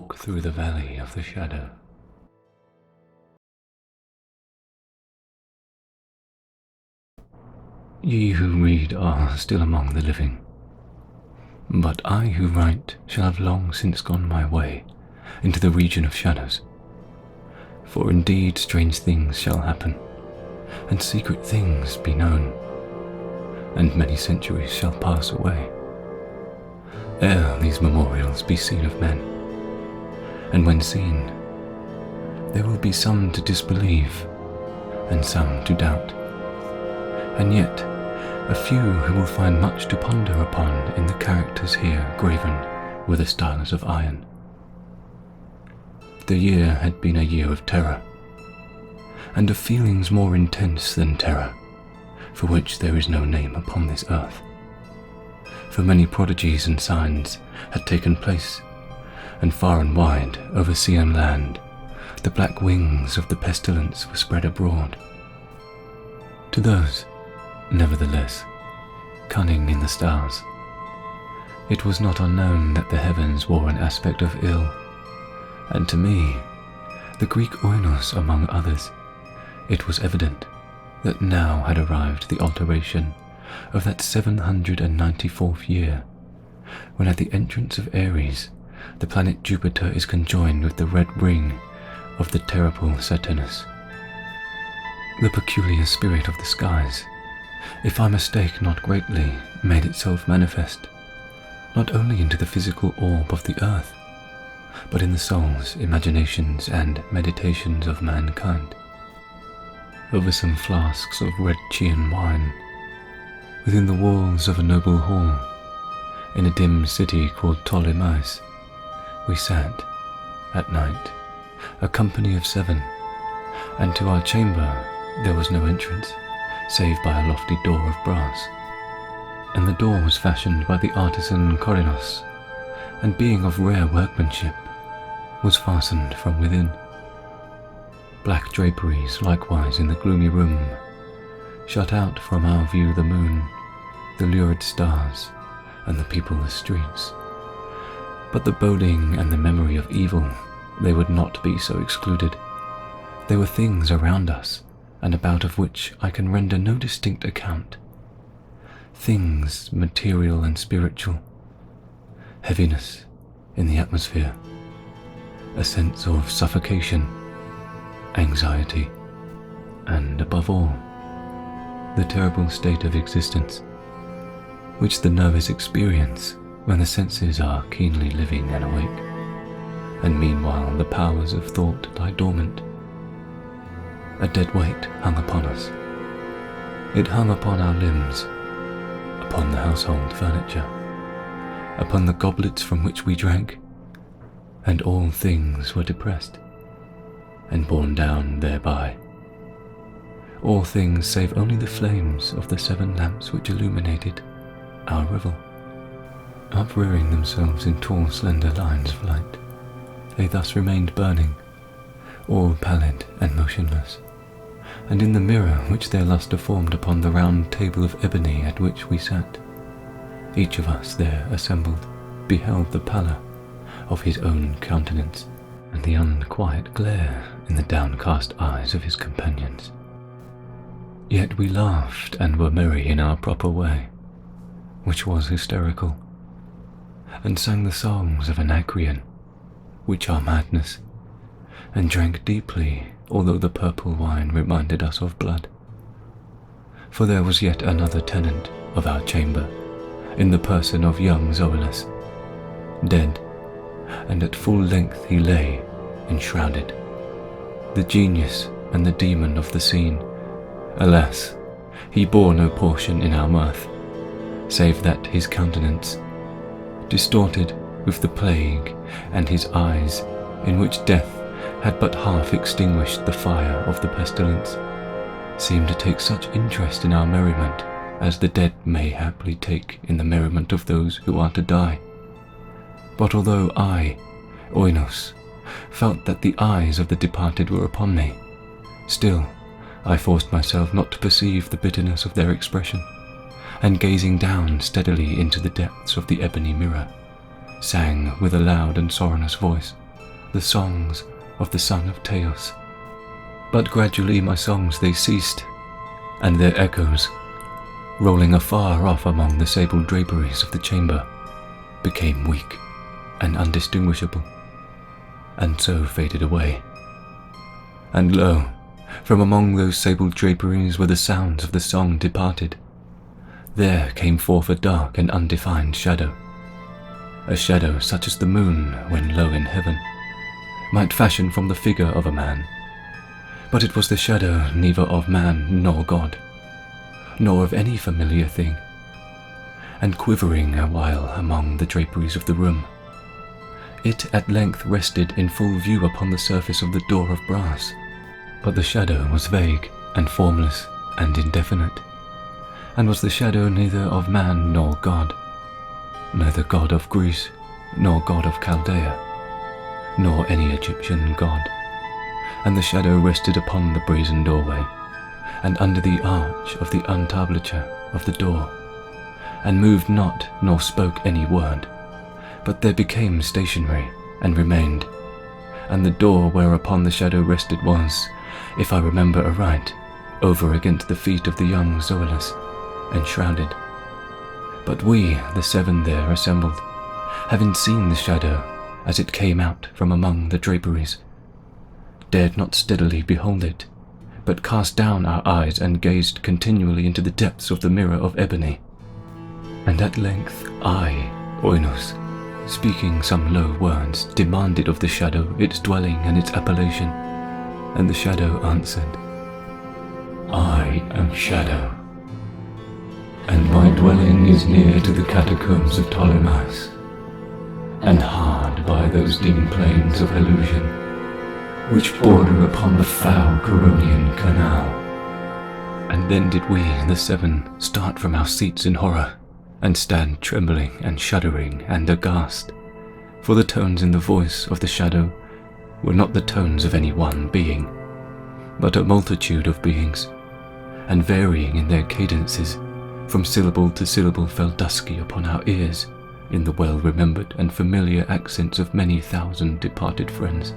walk through the valley of the shadow. Ye who read are still among the living, but I who write shall have long since gone my way into the region of shadows. For indeed strange things shall happen, and secret things be known, and many centuries shall pass away, ere these memorials be seen of men. And when seen, there will be some to disbelieve, and some to doubt, and yet a few who will find much to ponder upon in the characters here graven with a stylus of iron. The year had been a year of terror, and of feelings more intense than terror, for which there is no name upon this earth. For many prodigies and signs had taken place, and far and wide, over sea and land, the black wings of the pestilence were spread abroad. To those, nevertheless, cunning in the stars, it was not unknown that the heavens wore an aspect of ill, and to me, the Greek Oinos among others, it was evident that now had arrived the alteration of that 794th year, when at the entrance of Aries, the planet Jupiter is conjoined with the red ring of the terrible Saturnus. The peculiar spirit of the skies, if I mistake not greatly, made itself manifest, not only into the physical orb of the earth, but in the souls, imaginations, and meditations of mankind. Over some flasks of red Chian wine, within the walls of a noble hall, in a dim city called Ptolemais, we sat, at night, a company of 7, and to our chamber there was no entrance, save by a lofty door of brass, and the door was fashioned by the artisan Oinos, and being of rare workmanship, was fastened from within. Black draperies likewise in the gloomy room shut out from our view the moon, the lurid stars, and the peopleless streets. But the boding and the memory of evil, they would not be so excluded. They were things around us, and about of which I can render no distinct account. Things material and spiritual, heaviness in the atmosphere, a sense of suffocation, anxiety, and above all, the terrible state of existence, which the nervous experience when the senses are keenly living and awake, and meanwhile the powers of thought lie dormant. A dead weight hung upon us. It hung upon our limbs, upon the household furniture, upon the goblets from which we drank, and all things were depressed, and borne down thereby. All things save only the flames of the 7 lamps which illuminated our revel. Uprearing themselves in tall slender lines of light, they thus remained burning, all pallid and motionless, and in the mirror which their lustre formed upon the round table of ebony at which we sat, each of us there assembled beheld the pallor of his own countenance, and the unquiet glare in the downcast eyes of his companions. Yet we laughed and were merry in our proper way, which was hysterical, and sang the songs of Anacreon, which are madness, and drank deeply, although the purple wine reminded us of blood. For there was yet another tenant of our chamber, in the person of young Zoilus, dead, and at full length he lay, enshrouded, the genius and the demon of the scene. Alas, he bore no portion in our mirth, save that his countenance, distorted with the plague, and his eyes, in which death had but half extinguished the fire of the pestilence, seemed to take such interest in our merriment as the dead may haply take in the merriment of those who are to die. But although I, Oinos, felt that the eyes of the departed were upon me, still I forced myself not to perceive the bitterness of their expression, and gazing down steadily into the depths of the ebony mirror, sang with a loud and sonorous voice, the songs of the son of Teos. But gradually my songs they ceased, and their echoes, rolling afar off among the sable draperies of the chamber, became weak and undistinguishable, and so faded away. And lo, from among those sable draperies where the sounds of the song departed, there came forth a dark and undefined shadow, a shadow such as the moon, when low in heaven, might fashion from the figure of a man. But it was the shadow neither of man nor God, nor of any familiar thing, and quivering a while among the draperies of the room, it at length rested in full view upon the surface of the door of brass. But the shadow was vague and formless and indefinite, and was the shadow neither of man nor God, neither God of Greece, nor God of Chaldea, nor any Egyptian god. And the shadow rested upon the brazen doorway, and under the arch of the entablature of the door, and moved not nor spoke any word, but there became stationary and remained. And the door whereupon the shadow rested was, if I remember aright, over against the feet of the young Zoilus, enshrouded. But we, the seven there assembled, having seen the shadow as it came out from among the draperies, dared not steadily behold it, but cast down our eyes and gazed continually into the depths of the mirror of ebony. And at length I, Oinos, speaking some low words, demanded of the shadow its dwelling and its appellation, and the shadow answered, I am Shadow, and my dwelling is near to the catacombs of Ptolemais, and hard by those dim plains of illusion, which border upon the foul Coronian canal. And then did we, the seven, start from our seats in horror, and stand trembling and shuddering and aghast, for the tones in the voice of the shadow were not the tones of any one being, but a multitude of beings, and varying in their cadences, from syllable to syllable fell dusky upon our ears in the well-remembered and familiar accents of many thousand departed friends.